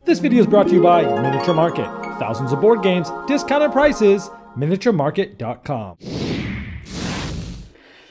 This video is brought to you by Miniature Market. Thousands of board games, discounted prices, miniaturemarket.com.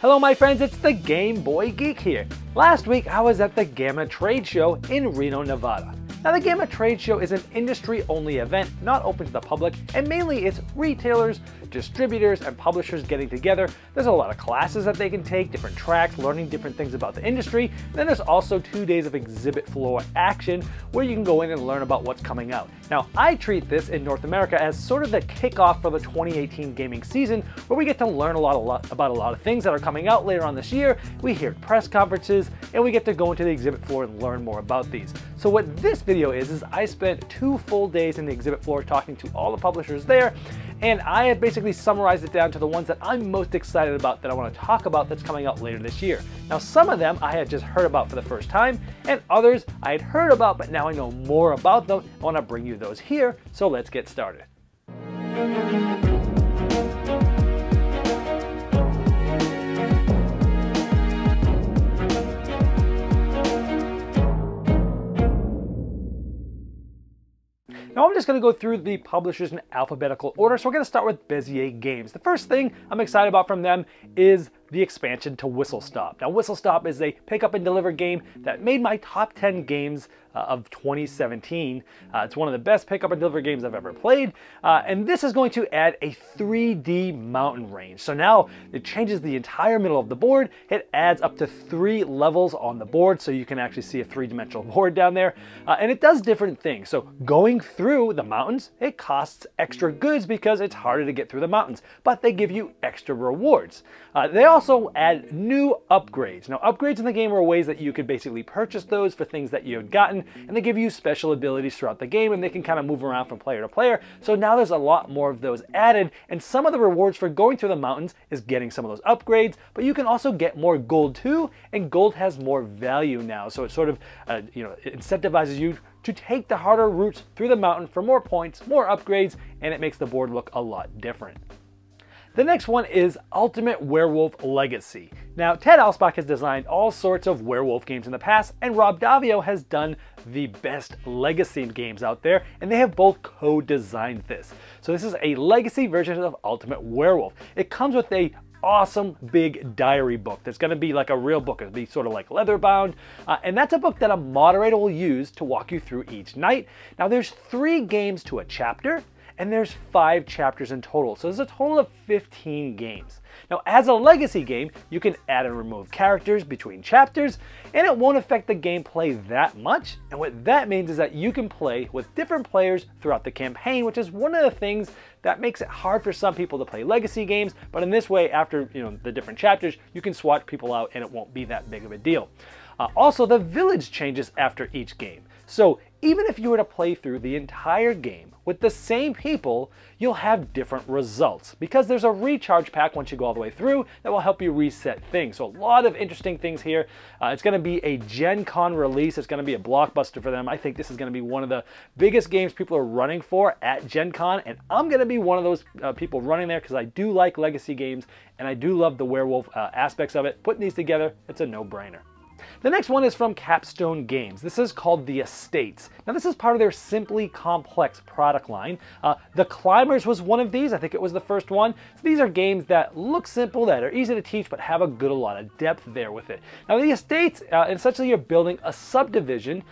Hello my friends, it's the Game Boy Geek here. Last week I was at the GAMA Trade Show in Reno, Nevada. Now the GAMA Trade Show is an industry-only event, not open to the public, and mainly it's retailers, distributors, and publishers getting together. There's a lot of classes that they can take, different tracks, learning different things about the industry. And then there's also 2 days of exhibit floor action where you can go in and learn about what's coming out. Now I treat this in North America as sort of the kickoff for the 2018 gaming season, where we get to learn about a lot of things that are coming out later on this year. We hear press conferences, and we get to go into the exhibit floor and learn more about these. So what this video is I spent 2 full days in the exhibit floor talking to all the publishers there, and I have basically summarized it down to the ones that I'm most excited about that I want to talk about that's coming out later this year. Now some of them I had just heard about for the first time, and others I had heard about but now I know more about them. I want to bring you those here, so let's get started. Now I'm just going to go through the publishers in alphabetical order, so we're going to start with Bezier Games. The first thing I'm excited about from them is the expansion to Whistle Stop. Now Whistle Stop is a pick up and deliver game that made my top 10 games of 2017. It's one of the best pick up and deliver games I've ever played, and this is going to add a 3D mountain range. So now it changes the entire middle of the board. It adds up to 3 levels on the board, so you can actually see a 3-dimensional board down there, and it does different things. So going through the mountains, it costs extra goods because it's harder to get through the mountains, but they give you extra rewards. They also add new upgrades. Now upgrades in the game are ways that you could basically purchase those for things that you had gotten, and they give you special abilities throughout the game, and they can kind of move around from player to player. So now there's a lot more of those added, and some of the rewards for going through the mountains is getting some of those upgrades, but you can also get more gold too, and gold has more value now. So it sort of it incentivizes you to take the harder routes through the mountain for more points, more upgrades, and it makes the board look a lot different. The next one is Ultimate Werewolf Legacy. Now, Ted Alspach has designed all sorts of werewolf games in the past, and Rob Daviau has done the best legacy games out there, and they have both co-designed this. So this is a legacy version of Ultimate Werewolf. It comes with a awesome big diary book that's going to be like a real book. It'll be sort of like leather bound, and that's a book that a moderator will use to walk you through each night. Now there's 3 games to a chapter, and there's 5 chapters in total, so there's a total of 15 games. Now as a legacy game, you can add and remove characters between chapters, and it won't affect the gameplay that much, and what that means is that you can play with different players throughout the campaign, which is one of the things that makes it hard for some people to play legacy games, but in this way, after the different chapters, you can swap people out and it won't be that big of a deal. Also, the village changes after each game. So even if you were to play through the entire game with the same people, you'll have different results because there's a recharge pack once you go all the way through that will help you reset things. So a lot of interesting things here. It's going to be a Gen Con release. It's going to be a blockbuster for them. I think this is going to be one of the biggest games people are running for at Gen Con, and I'm going to be one of those people running there because I do like legacy games and I do love the werewolf aspects of it. Putting these together, it's a no-brainer. The next one is from Capstone Games. This is called The Estates. Now this is part of their Simply Complex product line. The Climbers was one of these. I think it was the first one. So these are games that look simple, that are easy to teach, but have a lot of depth there with it. Now The Estates, essentially you're building a subdivision,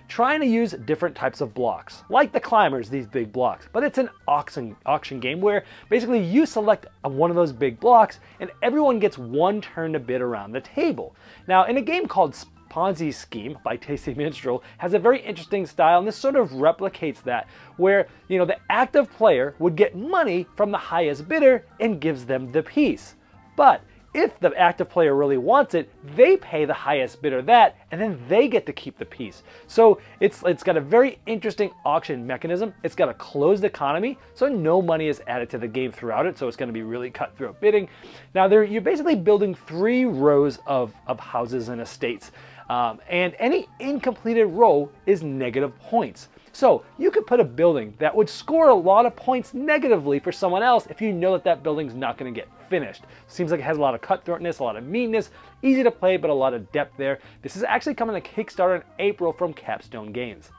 trying to use different types of blocks. Like the Climbers, these big blocks. But it's an auction game where basically you select one of those big blocks and everyone gets one turn to bid around the table. Now in a game called Ponzi Scheme by Tasty Minstrel has a very interesting style, and this sort of replicates that, where the active player would get money from the highest bidder and gives them the piece. But if the active player really wants it, they pay the highest bidder that, and then they get to keep the piece. So it's got a very interesting auction mechanism. It's got a closed economy, so no money is added to the game throughout it, so it's going to be really cutthroat bidding. Now you're basically building 3 rows of houses and estates, and any incompleted row is negative points. So you could put a building that would score a lot of points negatively for someone else if you know that that building's not going to get finished. Seems like it has a lot of cutthroatness, a lot of meanness, easy to play, but a lot of depth there. This is actually coming to Kickstarter in April from Capstone Games.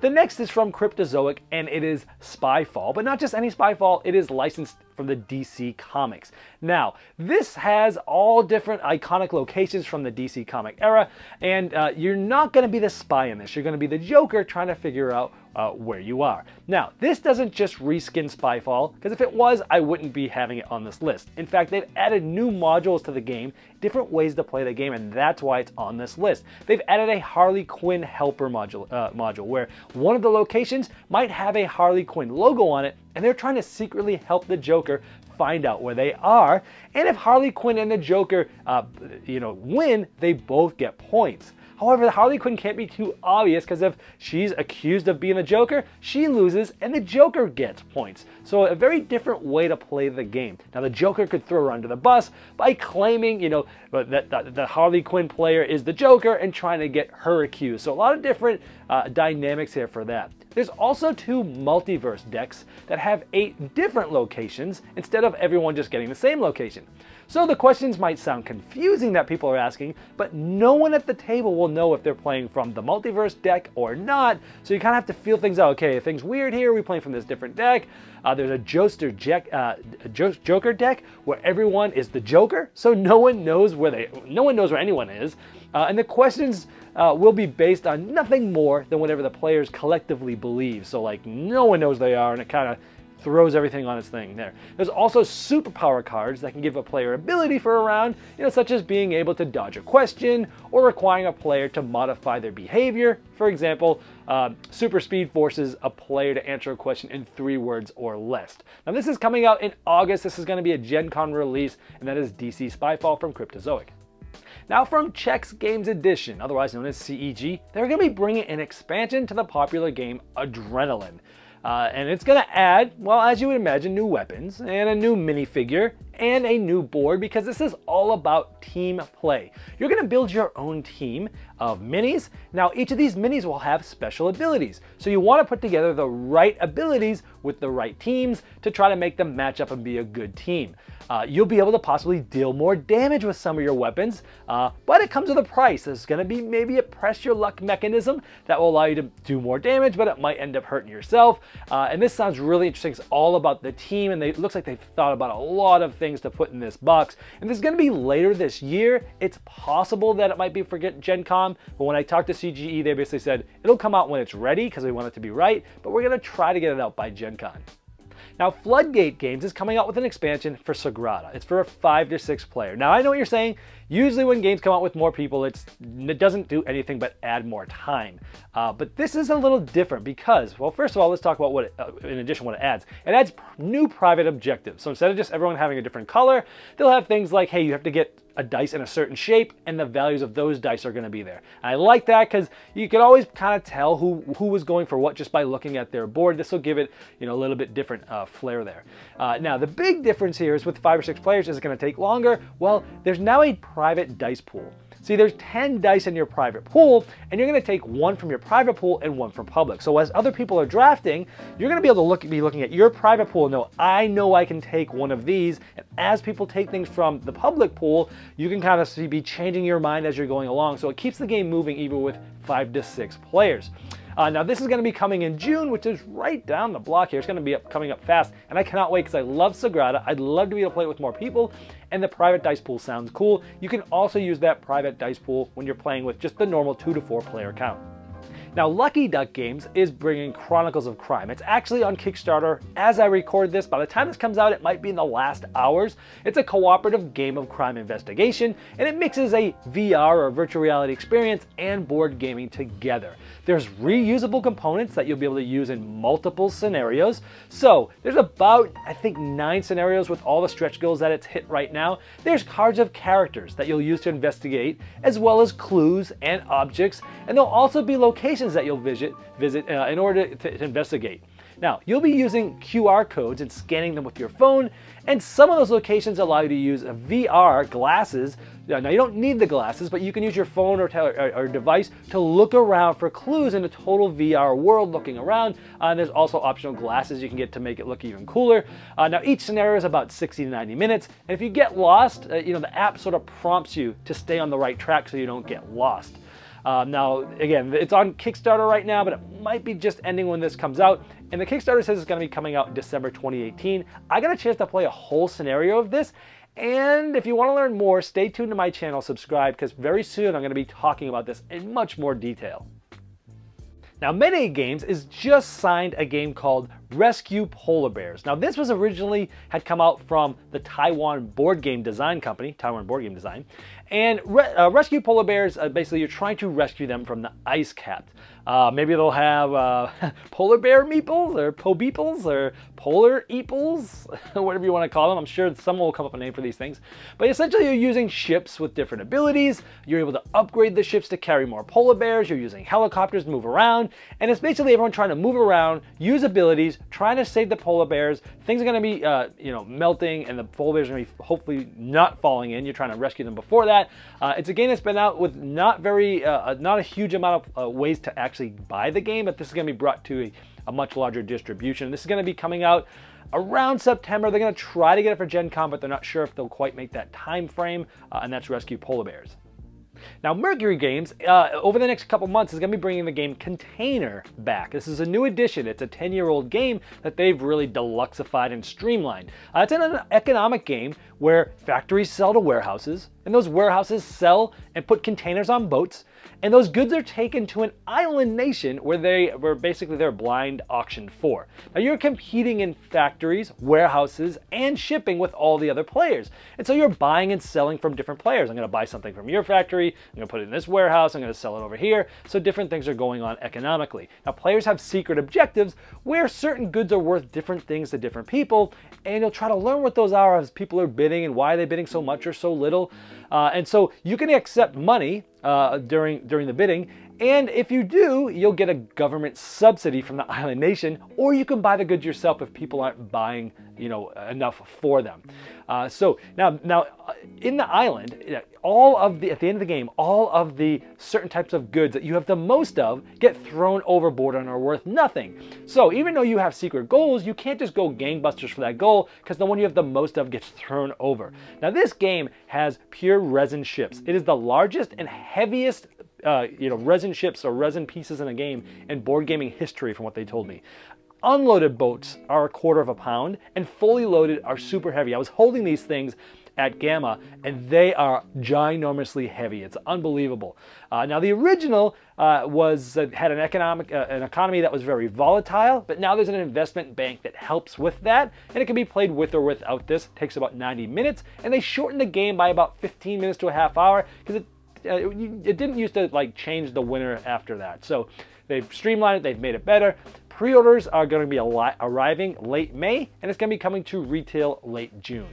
The next is from Cryptozoic, and it is Spyfall, but not just any Spyfall, it is licensed from the DC Comics. Now, this has all different iconic locations from the DC comic era, and you're not going to be the spy in this. You're going to be the Joker trying to figure out where you are. Now, this doesn't just reskin Spyfall, because if it was, I wouldn't be having it on this list. In fact, they've added new modules to the game, different ways to play the game, and that's why it's on this list. They've added a Harley Quinn helper module where one of the locations might have a Harley Quinn logo on it, and they're trying to secretly help the Joker find out where they are. And if Harley Quinn and the Joker, win, they both get points. However, the Harley Quinn can't be too obvious, because if she's accused of being the Joker, she loses and the Joker gets points. So a very different way to play the game. Now, the Joker could throw her under the bus by claiming, that the Harley Quinn player is the Joker and trying to get her accused. So a lot of different dynamics here for that. There's also 2 multiverse decks that have 8 different locations instead of everyone just getting the same location. So the questions might sound confusing that people are asking, but no one at the table will know if they're playing from the multiverse deck or not. So you kind of have to feel things out. Okay, things weird here. Are we playing from this different deck? There's a Joker deck where everyone is the Joker, so no one knows where anyone is. And the questions will be based on nothing more than whatever the players collectively believe. So like no one knows they are, and it kind of throws everything on its thing there. There's also superpower cards that can give a player ability for a round, such as being able to dodge a question or requiring a player to modify their behavior. For example, super speed forces a player to answer a question in 3 words or less. Now, this is coming out in August. This is going to be a Gen Con release, and that is DC Spyfall from Cryptozoic. Now, from Chex Games Edition, otherwise known as CEG, they're going to be bringing an expansion to the popular game Adrenaline. And it's going to add, well, as you would imagine, new weapons and a new minifigure and a new board, because this is all about team play. You're going to build your own team of minis. Now, each of these minis will have special abilities. So you want to put together the right abilities with the right teams to try to make them match up and be a good team. You'll be able to possibly deal more damage with some of your weapons, but it comes with a price. There's going to be maybe a press your luck mechanism that will allow you to do more damage, but it might end up hurting yourself. And this sounds really interesting. It's all about the team, and it looks like they've thought about a lot of things to put in this box. And this is going to be later this year. It's possible that it might be for Gen Con, but when I talked to CGE, they basically said it'll come out when it's ready because they want it to be right, but we're going to try to get it out by Gen Con. Now, Floodgate Games is coming out with an expansion for Sagrada. It's for a 5 to 6 player. Now, I know what you're saying. Usually when games come out with more people, it doesn't do anything but add more time. But this is a little different because, well, first of all, let's talk about what, in addition, what it adds. It adds new private objectives. So instead of just everyone having a different color, they'll have things like, hey, you have to get a dice in a certain shape, and the values of those dice are going to be there. And I like that because you can always kind of tell who was going for what just by looking at their board. This will give it, a little bit different flair there. Now, the big difference here is with 5 or 6 players, is it going to take longer? Well, there's now a private dice pool. See, there's 10 dice in your private pool, and you're going to take 1 from your private pool and 1 from public. So as other people are drafting, you're going to be able to be looking at your private pool and I know I can take one of these. And as people take things from the public pool, you can kind of be changing your mind as you're going along. So it keeps the game moving even with 5 to 6 players. Now, this is going to be coming in June, which is right down the block here. It's going to be coming up fast, and I cannot wait because I love Sagrada. I'd love to be able to play it with more people, and the private dice pool sounds cool. You can also use that private dice pool when you're playing with just the normal 2 to 4 player count. Now, Lucky Duck Games is bringing Chronicles of Crime. It's actually on Kickstarter as I record this. By the time this comes out, it might be in the last hours. It's a cooperative game of crime investigation, and it mixes a VR or virtual reality experience and board gaming together. There's reusable components that you'll be able to use in multiple scenarios. So there's about, I think, 9 scenarios with all the stretch goals that it's hit right now. There's cards of characters that you'll use to investigate, as well as clues and objects, and there'll also be locations that you'll visit in order to investigate. Now, you'll be using QR codes and scanning them with your phone, and some of those locations allow you to use VR glasses. Now, you don't need the glasses, but you can use your phone or device to look around for clues in a total VR world looking around. And there's also optional glasses you can get to make it look even cooler. Now, each scenario is about 60 to 90 minutes, and if you get lost, the app sort of prompts you to stay on the right track so you don't get lost. Now, again, it's on Kickstarter right now, but it might be just ending when this comes out. And the Kickstarter says it's going to be coming out in December 2018. I got a chance to play a whole scenario of this. And if you want to learn more, stay tuned to my channel, subscribe, because very soon I'm going to be talking about this in much more detail. Now, Mayday Games has just signed a game called Rescue Polar Bears. Now, this was originally had come out from the Taiwan board game design company, Taiwan Board Game Design. And Rescue Polar Bears, basically you're trying to rescue them from the ice cap. Maybe they'll have polar bear meeples or po-beeples or polar eeples, whatever you want to call them. I'm sure someone will come up with a name for these things. But essentially you're using ships with different abilities. You're able to upgrade the ships to carry more polar bears. You're using helicopters to move around. And it's basically everyone trying to move around, use abilities, trying to save the polar bears. Things are going to be melting, and the polar bears are going to be hopefully not falling in. You're trying to rescue them before that. It's a game that's been out with not a huge amount of ways to actually buy the game, but this is going to be brought to a much larger distribution. This is going to be coming out around September. They're going to try to get it for Gen Con, but they're not sure if they'll quite make that time frame, and that's Rescue Polar Bears. Now, Mercury Games, over the next couple months, is going to be bringing the game Container back. This is a new edition. It's a 10-year-old game that they've really deluxified and streamlined. It's an economic game where factories sell to warehouses, and those warehouses sell and put containers on boats, and those goods are taken to an island nation where basically they're blind auctioned for. Now, you're competing in factories, warehouses, and shipping with all the other players. And so you're buying and selling from different players. I'm going to buy something from your factory, I'm going to put it in this warehouse, I'm going to sell it over here. So different things are going on economically. Now, players have secret objectives where certain goods are worth different things to different people, and you'll try to learn what those are as people are bidding and why they're bidding so much or so little. And so you can accept money during the bidding, and if you do, you'll get a government subsidy from the island nation, or you can buy the goods yourself if people aren't buying enough for them. So now in the island, at the end of the game, all of the certain types of goods that you have the most of get thrown overboard and are worth nothing. So even though you have secret goals, you can't just go gangbusters for that goal, because the one you have the most of gets thrown over. Now, this game has pure resin ships. It is the largest and heaviest resin ships or resin pieces in a game in board gaming history, from what they told me. Unloaded boats are 1/4 pound, and fully loaded are super heavy. I was holding these things at GAMA, and they are ginormously heavy. It's unbelievable. Now, the original had an economy that was very volatile, but now there's an investment bank that helps with that, and it can be played with or without this. It takes about 90 minutes, and they shortened the game by about 15 minutes to a half hour, because it didn't used to change the winner after that. So they've streamlined it, they've made it better. Pre-orders are going to be arriving late May, and it's going to be coming to retail late June.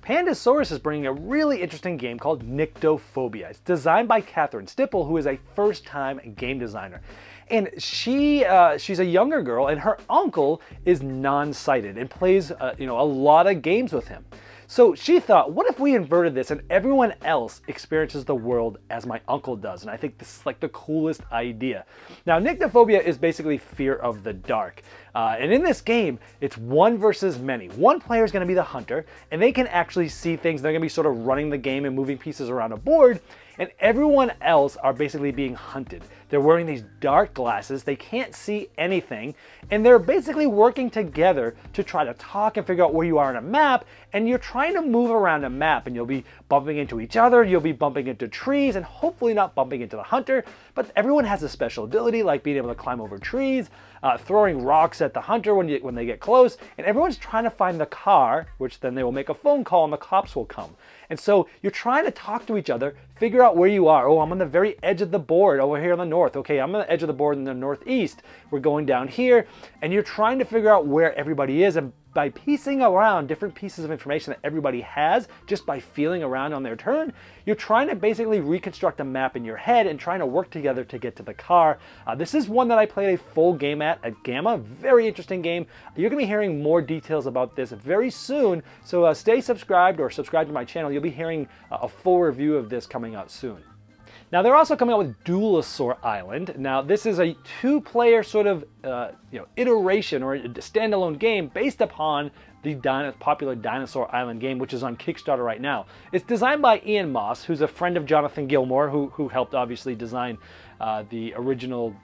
Pandasaurus is bringing a really interesting game called Nyctophobia. It's designed by Catherine Stipple, who is a first-time game designer. And she's a younger girl, and her uncle is non-sighted and plays a lot of games with him. So she thought, what if we inverted this and everyone else experiences the world as my uncle does? And I think this is the coolest idea. Now, Nyctophobia is basically fear of the dark. And in this game, it's one versus many. One player is going to be the hunter, and they can actually see things. They're going to be sort of running the game and moving pieces around a board, and everyone else are basically being hunted. They're wearing these dark glasses, they can't see anything, and they're basically working together to try to talk and figure out where you are on a map, and you're trying to move around a map, and you'll be bumping into each other, you'll be bumping into trees, and hopefully not bumping into the hunter, but everyone has a special ability, like being able to climb over trees, throwing rocks at the hunter when they get close, and everyone's trying to find the car, which then they will make a phone call and the cops will come. And so you're trying to talk to each other, figure out where you are. Oh, I'm on the very edge of the board over here on the north. Okay, I'm on the edge of the board in the northeast. We're going down here, and you're trying to figure out where everybody is, and by piecing around different pieces of information that everybody has, just by feeling around on their turn, you're trying to basically reconstruct a map in your head and trying to work together to get to the car. This is one that I played a full game at GAMA. Very interesting game. You're going to be hearing more details about this very soon, so stay subscribed or subscribe to my channel. You'll be hearing a full review of this coming out soon. Now they're also coming out with Duelasaur Island. Now this is a two-player sort of iteration or a standalone game based upon the popular Dinosaur Island game, which is on Kickstarter right now. It's designed by Ian Moss, who's a friend of Jonathan Gilmour, who helped obviously design the original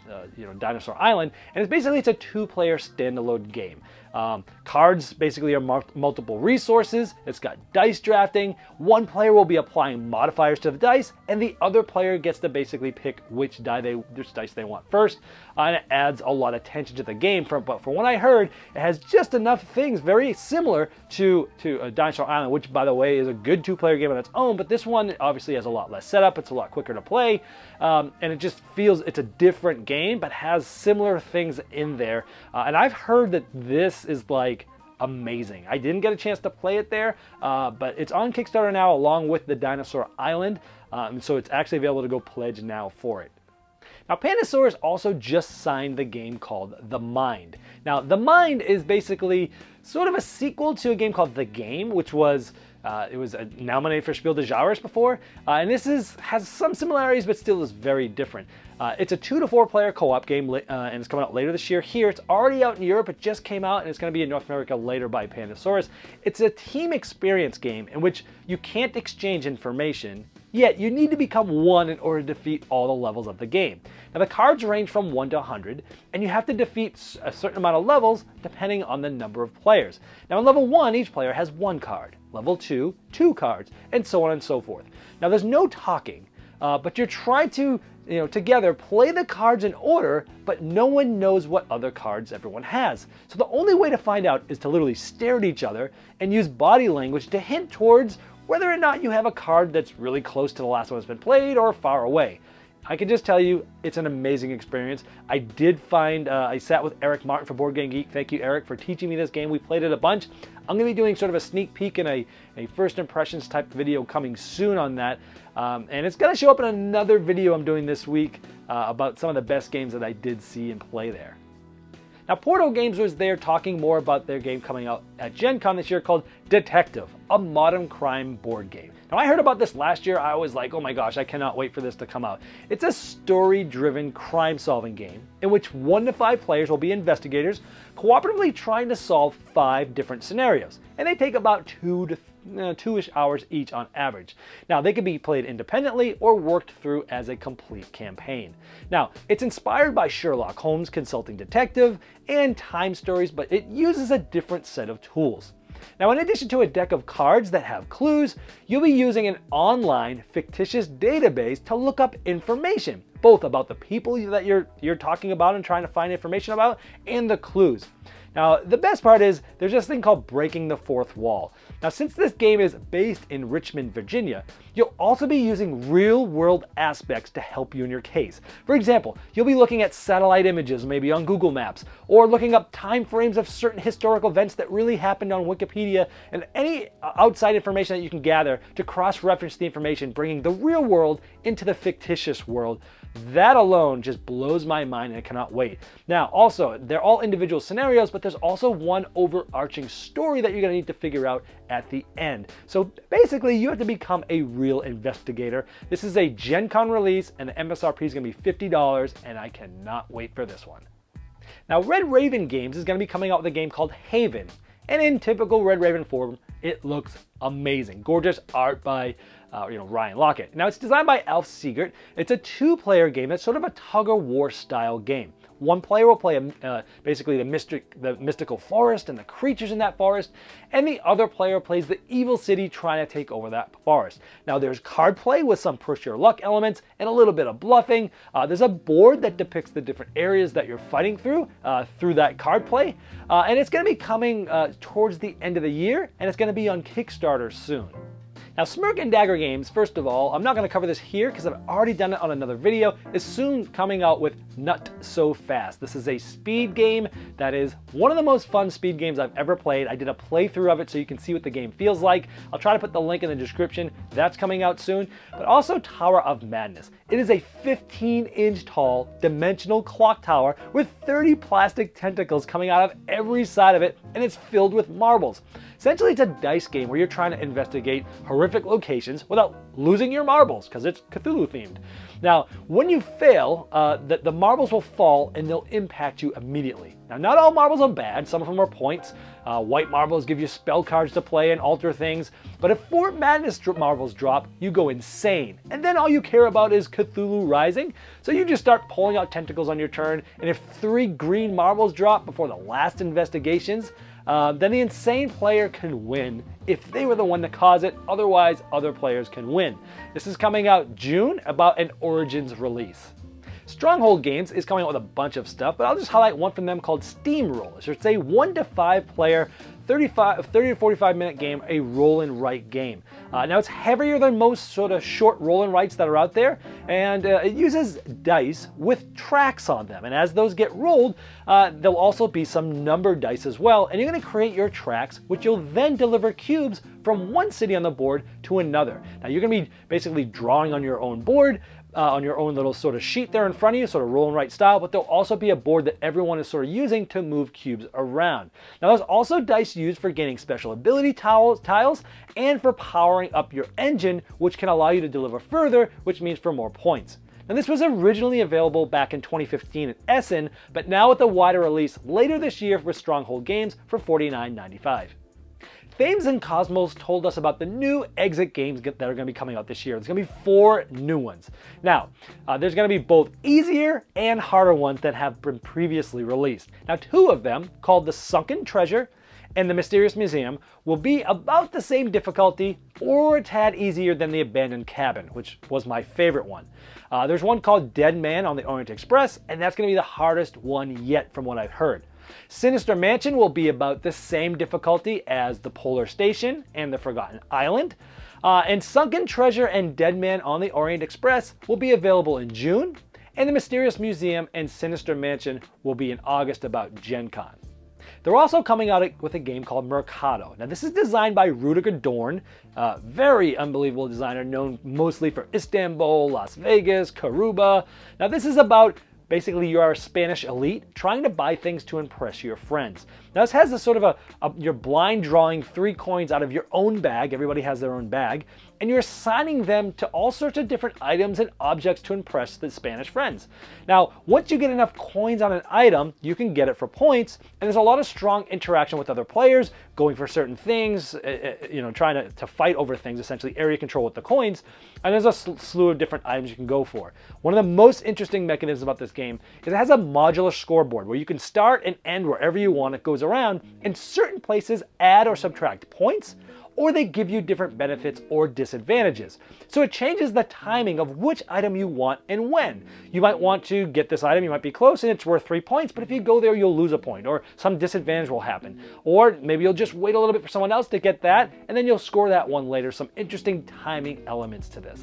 Dinosaur Island, and it's a two-player standalone game. Cards basically are multiple resources. It's got dice drafting. One player will be applying modifiers to the dice, and the other player gets to basically pick which dice they want first. And it adds a lot of tension to the game. But from what I heard, it has just enough things very similar to Dinosaur Island, which, by the way, is a good two-player game on its own. But this one obviously has a lot less setup. It's a lot quicker to play, and it just feels it's a different game, but has similar things in there. And I've heard that this is like amazing. I didn't get a chance to play it there, but it's on Kickstarter now along with the Dinosaur Island, so it's actually available to go pledge now for it. Now, Pandasaurus also just signed the game called The Mind. Now, The Mind is basically sort of a sequel to a game called The Game, which was it was nominated for Spiel des Jahres before, and this has some similarities, but still is very different. It's a 2 to 4 player co-op game, and it's coming out later this year. Here, it's already out in Europe. It just came out, and it's going to be in North America later by Pandasaurus. It's a team experience game in which you can't exchange information, yet you need to become one in order to defeat all the levels of the game. Now, the cards range from 1 to 100, and you have to defeat a certain amount of levels depending on the number of players. Now, in level 1, each player has 1 card. Level 2, 2 cards, and so on and so forth. Now, there's no talking, but you're trying to, together play the cards in order, but no one knows what other cards everyone has. So the only way to find out is to literally stare at each other and use body language to hint towards whether or not you have a card that's really close to the last one that's been played or far away. I can just tell you, it's an amazing experience. I did find, I sat with Eric Martin for Board Game Geek. Thank you, Eric, for teaching me this game. We played it a bunch. I'm going to be doing sort of a sneak peek and a first impressions type video coming soon on that. And it's going to show up in another video I'm doing this week about some of the best games that I did see and play there. Now, Portal Games was there talking more about their game coming out at Gen Con this year called Detective, a modern crime board game. Now, I heard about this last year. I was like, oh my gosh, I cannot wait for this to come out. It's a story-driven crime-solving game in which 1 to 5 players will be investigators cooperatively trying to solve 5 different scenarios. And they take about 2-ish hours each on average. Now, they can be played independently or worked through as a complete campaign. Now, it's inspired by Sherlock Holmes' Consulting Detective and Time Stories, but it uses a different set of tools. Now, in addition to a deck of cards that have clues, you'll be using an online fictitious database to look up information, both about the people that you're talking about and trying to find information about, and the clues. Now, the best part is there's this thing called breaking the fourth wall. Now, since this game is based in Richmond, Virginia, you'll also be using real-world aspects to help you in your case. For example, you'll be looking at satellite images, maybe on Google Maps, or looking up time frames of certain historical events that really happened on Wikipedia, and any outside information that you can gather to cross-reference the information, bringing the real world into the fictitious world. That alone just blows my mind, and I cannot wait. Now, also, they're all individual scenarios, but there's also one overarching story that you're going to need to figure out at the end. So basically, you have to become a real investigator. This is a Gen Con release, and the MSRP is going to be $50, and I cannot wait for this one. Now, Red Raven Games is going to be coming out with a game called Haven. And in typical Red Raven form, it looks amazing. Gorgeous art by Ryan Lockett. Now, it's designed by Alf Siegert. It's a 2-player game that's sort of a tug-of-war style game. One player will play basically the mystical forest and the creatures in that forest, and the other player plays the evil city trying to take over that forest. Now, there's card play with some push your luck elements and a little bit of bluffing. There's a board that depicts the different areas that you're fighting through that card play, and it's going to be coming towards the end of the year, and it's going to be on Kickstarter soon. Now, Smirk and Dagger Games, first of all, I'm not going to cover this here because I've already done it on another video, is soon coming out with Not So Fast. This is a speed game that is one of the most fun speed games I've ever played. I did a playthrough of it so you can see what the game feels like. I'll try to put the link in the description. That's coming out soon. But also Tower of Madness. It is a 15-inch tall dimensional clock tower with 30 plastic tentacles coming out of every side of it, and it's filled with marbles. Essentially, it's a dice game where you're trying to investigate horrific horrific locations without losing your marbles, because it's Cthulhu themed. Now, when you fail, the marbles will fall and they'll impact you immediately. Now, not all marbles are bad. Some of them are points. White marbles give you spell cards to play and alter things. But if 4 Madness marbles drop, you go insane. And then all you care about is Cthulhu Rising. So you just start pulling out tentacles on your turn. And if 3 green marbles drop before the last investigations, then the insane player can win if they were the one to cause it. Otherwise, other players can win. This is coming out June, about an Origins release. Stronghold Games is coming out with a bunch of stuff, but I'll just highlight one from them called Steamrollers. It's a 1 to 5 player, 30 to 45 minute game, a roll and write game. Now it's heavier than most sort of short roll and writes that are out there, and it uses dice with tracks on them. And as those get rolled, there'll also be some numbered dice as well, and you're going to create your tracks, which you'll then deliver cubes from one city on the board to another. Now you're going to be basically drawing on your own board, on your own little sort of sheet there in front of you, sort of roll and write style, but there'll also be a board that everyone is sort of using to move cubes around. Now there's also dice used for gaining special ability tiles and for powering up your engine, which can allow you to deliver further, which means for more points. Now this was originally available back in 2015 in Essen, but now with a wider release later this year with Stronghold Games for $49.95. Thames and Kosmos told us about the new exit games that are going to be coming out this year. There's going to be 4 new ones. Now, there's going to be both easier and harder ones that have been previously released. Now, 2 of them, called the Sunken Treasure and the Mysterious Museum, will be about the same difficulty or a tad easier than the Abandoned Cabin, which was my favorite one. There's one called Dead Man on the Orient Express, and that's going to be the hardest one yet from what I've heard. Sinister Mansion will be about the same difficulty as the Polar Station and the Forgotten Island. And Sunken Treasure and Dead Man on the Orient Express will be available in June. And the Mysterious Museum and Sinister Mansion will be in August about Gen Con. They're also coming out with a game called Mercado. Now this is designed by Rudiger Dorn, very unbelievable designer known mostly for Istanbul, Las Vegas, Karuba. Now this is about basically you are a Spanish elite trying to buy things to impress your friends. Now this has a sort of you're blind drawing 3 coins out of your own bag. Everybody has their own bag. And you're assigning them to all sorts of different items and objects to impress the Spanish friends. Now, once you get enough coins on an item, you can get it for points. And there's a lot of strong interaction with other players, going for certain things, trying to fight over things, essentially area control with the coins. And there's a slew of different items you can go for. One of the most interesting mechanisms about this game is it has a modular scoreboard where you can start and end wherever you want. It goes around, and certain places add or subtract points, or they give you different benefits or disadvantages. So it changes the timing of which item you want and when. You might want to get this item, you might be close and it's worth 3 points, but if you go there you'll lose a point, or some disadvantage will happen. Or maybe you'll just wait a little bit for someone else to get that, and then you'll score that one later. Some interesting timing elements to this.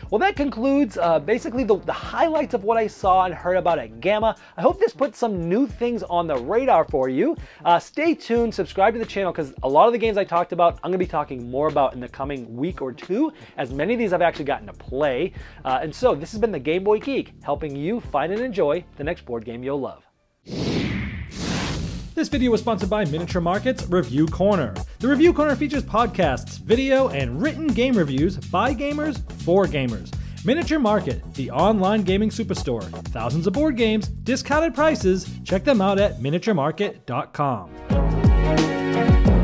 Well, that concludes basically the highlights of what I saw and heard about at GAMA. I hope this put some new things on the radar for you. Stay tuned, subscribe to the channel, because a lot of the games I talked about, I'm going to be talking more about in the coming week or 2, as many of these I've actually gotten to play. And so this has been the Game Boy Geek, helping you find and enjoy the next board game you'll love. This video was sponsored by Miniature Market's Review Corner. The Review Corner features podcasts, video, and written game reviews by gamers for gamers. Miniature Market, the online gaming superstore. Thousands of board games, discounted prices. Check them out at miniaturemarket.com.